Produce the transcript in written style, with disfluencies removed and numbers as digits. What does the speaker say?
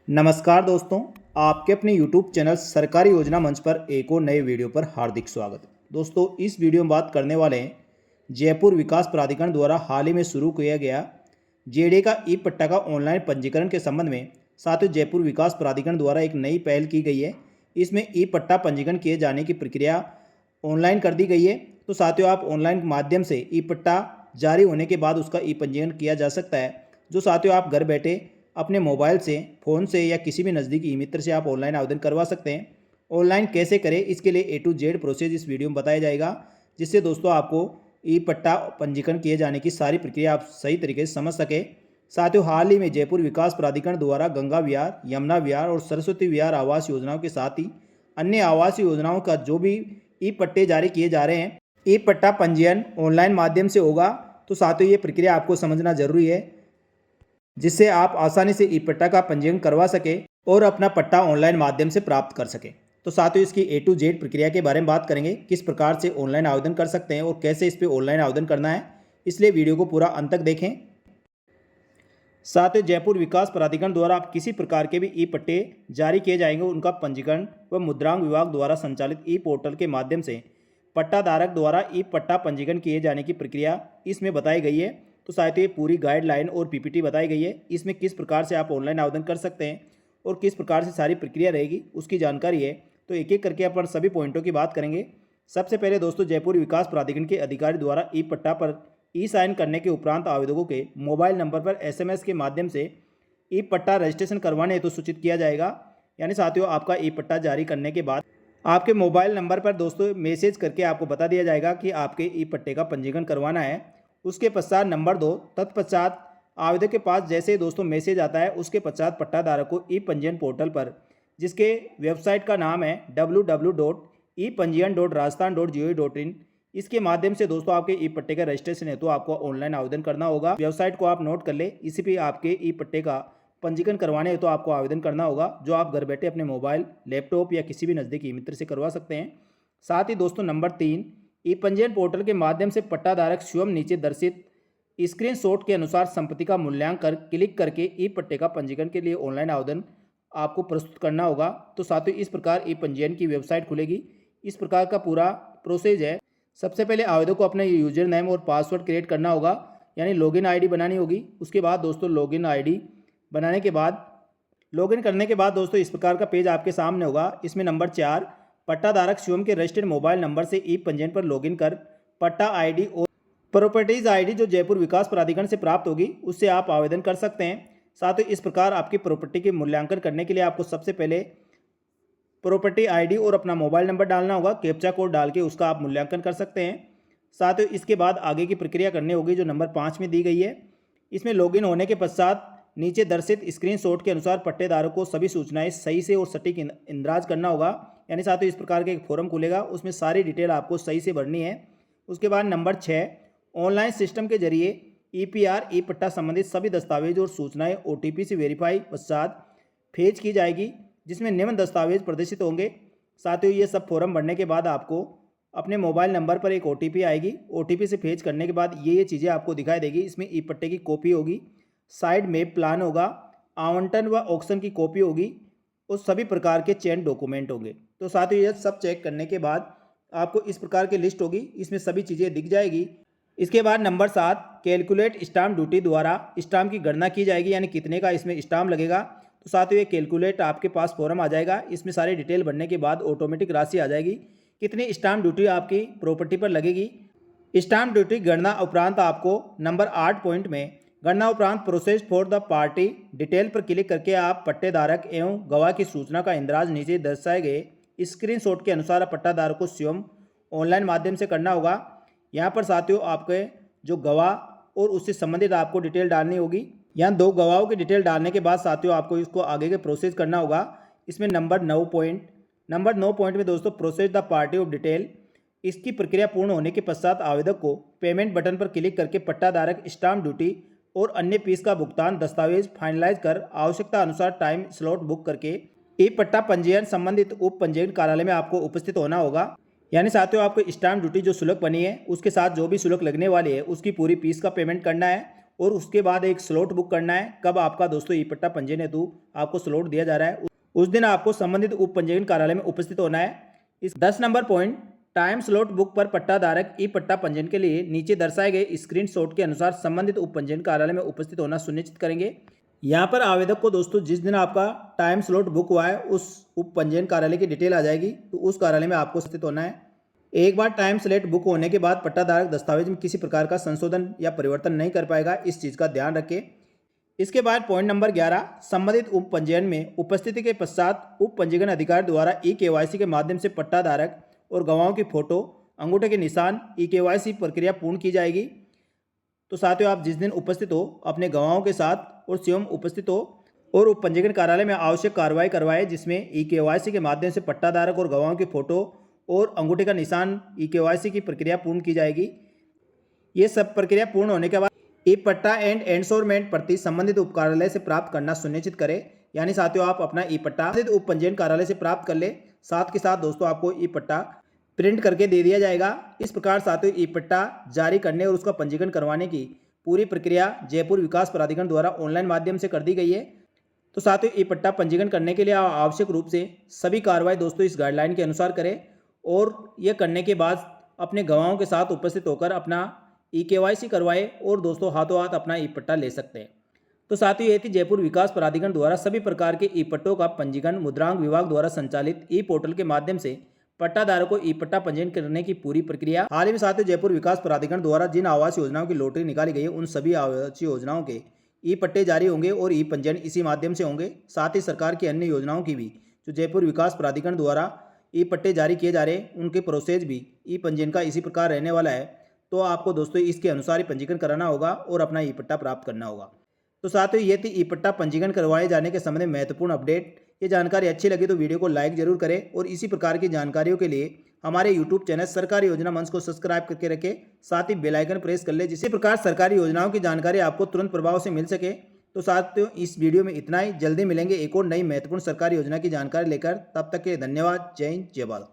नमस्कार दोस्तों, आपके अपने YouTube चैनल सरकारी योजना मंच पर एक और नए वीडियो पर हार्दिक स्वागत। दोस्तों, इस वीडियो में बात करने वाले हैं जयपुर विकास प्राधिकरण द्वारा हाल ही में शुरू किया गया जेडीए का ई पट्टा का ऑनलाइन पंजीकरण के संबंध में। साथ ही जयपुर विकास प्राधिकरण द्वारा एक नई पहल की गई है। इसमें ई पट्टा पंजीकरण किए जाने की प्रक्रिया ऑनलाइन कर दी गई है। तो साथियों, आप ऑनलाइन माध्यम से ई पट्टा जारी होने के बाद उसका ई पंजीकरण किया जा सकता है। जो साथियों, आप घर बैठे अपने मोबाइल से, फ़ोन से या किसी भी नज़दीकी ई मित्र से आप ऑनलाइन आवेदन करवा सकते हैं। ऑनलाइन कैसे करें, इसके लिए ए टू जेड प्रोसेस इस वीडियो में बताया जाएगा, जिससे दोस्तों आपको ई पट्टा पंजीकरण किए जाने की सारी प्रक्रिया आप सही तरीके से समझ सके। साथियों, हाल ही में जयपुर विकास प्राधिकरण द्वारा गंगा विहार, यमुना विहार और सरस्वती विहार आवास योजनाओं के साथ ही अन्य आवास योजनाओं का जो भी ई पट्टे जारी किए जा रहे हैं, ई पट्टा पंजीयन ऑनलाइन माध्यम से होगा। तो साथियों, ये प्रक्रिया आपको समझना जरूरी है, जिससे आप आसानी से ई पट्टा का पंजीयन करवा सके और अपना पट्टा ऑनलाइन माध्यम से प्राप्त कर सके। तो साथियों, इसकी ए टू जेड प्रक्रिया के बारे में बात करेंगे, किस प्रकार से ऑनलाइन आवेदन कर सकते हैं और कैसे इस पर ऑनलाइन आवेदन करना है। इसलिए वीडियो को पूरा अंत तक देखें। साथ ही जयपुर विकास प्राधिकरण द्वारा आप किसी प्रकार के भी ई पट्टे जारी किए जाएंगे, उनका पंजीकरण व मुद्रांक विभाग द्वारा संचालित ई पोर्टल के माध्यम से पट्टाधारक द्वारा ई पट्टा पंजीकरण किए जाने की प्रक्रिया इसमें बताई गई है। तो साथ ही पूरी गाइडलाइन और पीपीटी बताई गई है, इसमें किस प्रकार से आप ऑनलाइन आवेदन कर सकते हैं और किस प्रकार से सारी प्रक्रिया रहेगी उसकी जानकारी है। तो एक एक करके अपन सभी पॉइंटों की बात करेंगे। सबसे पहले दोस्तों, जयपुर विकास प्राधिकरण के अधिकारी द्वारा ई पट्टा पर ई साइन करने के उपरांत आवेदकों के मोबाइल नंबर पर एसएमएस के माध्यम से ई पट्टा रजिस्ट्रेशन करवाने हेतु सूचित किया जाएगा। यानी साथियों, आपका ई पट्टा जारी करने के बाद आपके मोबाइल नंबर पर दोस्तों मैसेज करके आपको बता दिया जाएगा कि आपके ई पट्टे का पंजीकरण करवाना है। उसके पश्चात नंबर 2, तत्पश्चात आवेदक के पास जैसे ही दोस्तों मैसेज आता है, उसके पश्चात पट्टाधारक को ई पंजीयन पोर्टल पर, जिसके वेबसाइट का नाम है www.epanjiyan.rajasthan.gov.in, इसके माध्यम से दोस्तों आपके ई पट्टे का रजिस्ट्रेशन है तो आपको ऑनलाइन आवेदन करना होगा। वेबसाइट को आप नोट कर ले, इसी पे आपके ई पट्टे का पंजीकरण करवाने है तो आपको आवेदन करना होगा, जो आप घर बैठे अपने मोबाइल, लैपटॉप या किसी भी नज़दीकी मित्र से करवा सकते हैं। साथ ही दोस्तों नंबर 3, ई पंजीयन पोर्टल के माध्यम से पट्टाधारक स्वयं नीचे दर्शित स्क्रीनशॉट के अनुसार संपत्ति का मूल्यांकन कर क्लिक करके ई पट्टे का पंजीकरण के लिए ऑनलाइन आवेदन आपको प्रस्तुत करना होगा। तो साथियों, इस प्रकार ई पंजीयन की वेबसाइट खुलेगी। इस प्रकार का पूरा प्रोसेस है। सबसे पहले आवेदक को अपना यूजर नेम और पासवर्ड क्रिएट करना होगा, यानी लॉगिन आईडी बनानी होगी। उसके बाद दोस्तों लॉगिन आईडी बनाने के बाद, लॉगिन करने के बाद दोस्तों इस प्रकार का पेज आपके सामने होगा। इसमें नंबर 4, पट्टाधारक स्वयं के रजिस्टर्ड मोबाइल नंबर से ई पंजीयन पर लॉगिन कर पट्टा आईडी और प्रॉपर्टीज आईडी जो जयपुर विकास प्राधिकरण से प्राप्त होगी, उससे आप आवेदन कर सकते हैं। साथ ही इस प्रकार आपकी प्रॉपर्टी के मूल्यांकन करने के लिए आपको सबसे पहले प्रॉपर्टी आईडी और अपना मोबाइल नंबर डालना होगा। कैप्चा कोड डाल के उसका आप मूल्यांकन कर सकते हैं। साथ ही इसके बाद आगे की प्रक्रिया करनी होगी, जो नंबर 5 में दी गई है। इसमें लॉगिन होने के पश्चात नीचे दर्शित स्क्रीनशॉट के अनुसार पट्टेदारों को सभी सूचनाएं सही से और सटीक इंदराज करना होगा। यानी साथियों, इस प्रकार का एक फॉर्म खुलेगा, उसमें सारी डिटेल आपको सही से भरनी है। उसके बाद नंबर 6, ऑनलाइन सिस्टम के जरिए ईपीआर ई पट्टा संबंधित सभी दस्तावेज और सूचनाएं ओटीपी से वेरीफाई पश्चात भेज की जाएगी, जिसमें निम्न दस्तावेज प्रदर्शित होंगे। साथियों, ये सब फॉर्म भरने के बाद आपको अपने मोबाइल नंबर पर एक ओटीपी आएगी। ओटीपी से भेज करने के बाद ये चीज़ें आपको दिखाई देगी। इसमें ई पट्टे की कॉपी होगी, साइड में प्लान होगा, आवंटन व ऑक्शन की कॉपी होगी और सभी प्रकार के चेन डॉक्यूमेंट होंगे। तो साथियों, ये सब चेक करने के बाद आपको इस प्रकार की लिस्ट होगी, इसमें सभी चीज़ें दिख जाएगी। इसके बाद नंबर 7, कैलकुलेट स्टाम्प ड्यूटी द्वारा स्टाम्प की गणना की जाएगी, यानी कितने का इसमें स्टाम्प लगेगा। तो साथियों, ये कैलकुलेट आपके पास फॉर्म आ जाएगा। इसमें सारी डिटेल भरने के बाद ऑटोमेटिक राशि आ जाएगी, कितनी स्टाम्प ड्यूटी आपकी प्रॉपर्टी पर लगेगी। स्टाम्प ड्यूटी गणना उपरांत आपको नंबर 8 पॉइंट में गणना उपरांत process for the party detail पर क्लिक करके आप पट्टेधारक एवं गवाह की सूचना का इंदराज नीचे दर्शाए गए स्क्रीनशॉट के अनुसार पट्टाधारक को स्वयं ऑनलाइन माध्यम से करना होगा। यहाँ पर साथियों, आपके जो गवाह और उससे संबंधित आपको डिटेल डालनी होगी। यहाँ 2 गवाहों की डिटेल डालने के बाद साथियों आपको इसको आगे के प्रोसेस करना होगा। इसमें नंबर 9 पॉइंट में दोस्तों process the party of detail, इसकी प्रक्रिया पूर्ण होने के पश्चात आवेदक को पेमेंट बटन पर क्लिक करके पट्टाधारक स्टाम्प ड्यूटी और अन्य फीस का भुगतान दस्तावेज फाइनलाइज कर आवश्यकता अनुसार टाइम स्लॉट बुक करके ई पट्टा पंजीयन संबंधित उप पंजीयन कार्यालय में आपको उपस्थित होना होगा। यानी साथियों, आपको स्टाम्प ड्यूटी जो शुल्क बनी है उसके साथ जो भी शुल्क लगने वाली है उसकी पूरी फीस का पेमेंट करना है और उसके बाद एक स्लॉट बुक करना है। कब आपका दोस्तों ई पट्टा पंजीयन हेतु आपको स्लॉट दिया जा रहा है, उस दिन आपको संबंधित उप पंजीयन कार्यालय में उपस्थित होना है। इस 10 number point time slot book पर पट्टा धारक ई पट्टा पंजीयन के लिए नीचे दर्शाए गए स्क्रीनशॉट के अनुसार संबंधित उप पंजीयन कार्यालय में उपस्थित होना सुनिश्चित करेंगे। यहाँ पर आवेदक को दोस्तों जिस दिन आपका टाइम स्लॉट बुक हुआ है उस उप पंजीयन कार्यालय की डिटेल आ जाएगी, तो उस कार्यालय में आपको उपस्थित होना है। एक बार टाइम स्लॉट बुक होने के बाद पट्टाधारक दस्तावेज में किसी प्रकार का संशोधन या परिवर्तन नहीं कर पाएगा, इस चीज़ का ध्यान रखें। इसके बाद पॉइंट नंबर 11, संबंधित उप पंजीयन में उपस्थिति के पश्चात उप पंजीयन अधिकारी द्वारा ई-केवाईसी के माध्यम से पट्टाधारक और गवाहों की फोटो, अंगूठे के निशान, ई-केवाईसी प्रक्रिया पूर्ण की जाएगी। तो साथियों, आप जिस दिन उपस्थित हो अपने गवाहों के साथ और स्वयं उपस्थित हो और उप पंजीयन कार्यालय में आवश्यक कार्रवाई करवाए, जिसमें ई-केवाईसी के माध्यम से पट्टाधारक और गवाहों की फोटो और अंगूठे का निशान, ई-केवाईसी की प्रक्रिया पूर्ण की जाएगी। ये सब प्रक्रिया पूर्ण होने के बाद ई पट्टा एंड एंडोर्समेंट प्रति संबंधित उप कार्यालय से प्राप्त करना सुनिश्चित करें। यानी साथियों, आप अपना ई पट्टा उप पंजीयन कार्यालय से प्राप्त कर ले। साथ के साथ दोस्तों आपको ई पट्टा प्रिंट करके दे दिया जाएगा। इस प्रकार साथियों ई पट्टा जारी करने और उसका पंजीकरण करवाने की पूरी प्रक्रिया जयपुर विकास प्राधिकरण द्वारा ऑनलाइन माध्यम से कर दी गई है। तो साथियों ई पट्टा पंजीकरण करने के लिए आवश्यक रूप से सभी कार्रवाई दोस्तों इस गाइडलाइन के अनुसार करें और यह करने के बाद अपने गवाहों के साथ उपस्थित होकर अपना ई-केवाईसी करवाए और दोस्तों हाथों हाथ अपना ई पट्टा ले सकते हैं। तो साथियों, ये थी जयपुर विकास प्राधिकरण द्वारा सभी प्रकार के ई पट्टों का पंजीकरण मुद्रांक विभाग द्वारा संचालित ई पोर्टल के माध्यम से पट्टाधारकों को ई पट्टा पंजीयन करने की पूरी प्रक्रिया। हाल ही में साथियों, जयपुर विकास प्राधिकरण द्वारा जिन आवास योजनाओं की लॉटरी निकाली गई है उन सभी आवास योजनाओं के ई पट्टे जारी होंगे और ई पंजीयन इसी माध्यम से होंगे। साथ ही सरकार की अन्य योजनाओं की भी जो जयपुर विकास प्राधिकरण द्वारा ई पट्टे जारी किए जा रहे हैं उनके प्रोसेस भी ई पंजीयन का इसी प्रकार रहने वाला है। तो आपको दोस्तों इसके अनुसार ही पंजीकरण कराना होगा और अपना ई पट्टा प्राप्त करना होगा। तो साथियों, ये थी ई पट्टा पंजीकरण करवाए जाने के संबंध में महत्वपूर्ण अपडेट। ये जानकारी अच्छी लगी तो वीडियो को लाइक जरूर करें और इसी प्रकार की जानकारियों के लिए हमारे यूट्यूब चैनल सरकारी योजना मंच को सब्सक्राइब करके रखें। साथ ही बेल आइकन प्रेस कर ले, जिससे प्रकार सरकारी योजनाओं की जानकारी आपको तुरंत प्रभाव से मिल सके। तो साथियों, इस वीडियो में इतना ही। जल्दी मिलेंगे एक और नई महत्वपूर्ण सरकारी योजना की जानकारी लेकर। तब तक के धन्यवाद। जय हिंद, जय भारत।